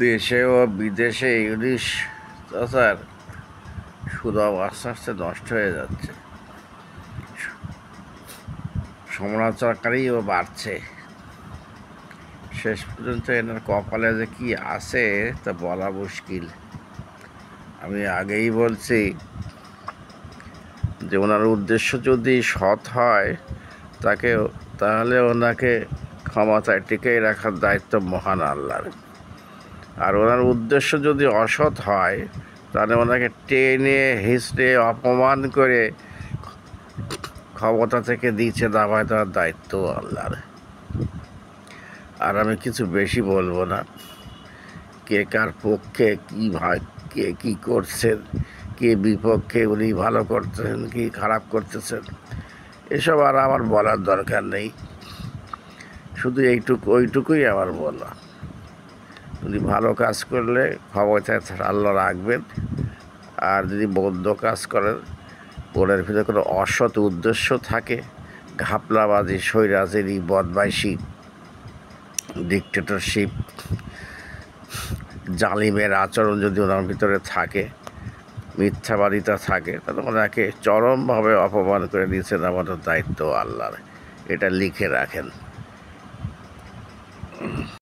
দেশে ও বিদেশে ইংলিশ চর্চার সুযোগ আস্তে আস্তে নষ্ট হয়ে যাচ্ছে, সমালোচনাকারীও বাড়ছে। শেষ পর্যন্ত এনার কপালে যে কি আছে তা বলা মুশকিল। আমি আগেই বলছি যে ওনার উদ্দেশ্য যদি সৎ হয় তাহলে ওনাকে ক্ষমতায় টিকিয়ে রাখার দায়িত্ব মহান আল্লাহর। আর ওনার উদ্দেশ্য যদি অসৎ হয় তাহলে ওনাকে টেনে হিঁচড়ে অপমান করে ক্ষমতা থেকে দিচ্ছে দাবায় দেওয়ার দায়িত্ব আল্লাহর। আর আমি কিছু বেশি বলবো না। কে কার পক্ষে কে কী করছেন, কে বিপক্ষে, উনি ভালো করতেছেন কি খারাপ করতেছেন, এসব আর আমার বলার দরকার নেই। শুধু ওইটুকুই আমার বলা, উনি ভালো কাজ করলে ক্ষমতায় আল্লাহ রাখবেন, আর যদি বদ্ধ কাজ করেন, ওনার ভিতরে কোনো অসৎ উদ্দেশ্য থাকে, ঘাপলাবাজি, স্বৈরাচারী, বদমাইশি, ডিক্টেটরশিপ, জালিমের আচরণ যদি ওনার ভিতরে থাকে, মিথ্যাবাদিতা থাকে, তাহলে ওনাকে চরমভাবে অপমান করে দিয়েছেন আমাদের দায়িত্ব আল্লাহর। এটা লিখে রাখেন।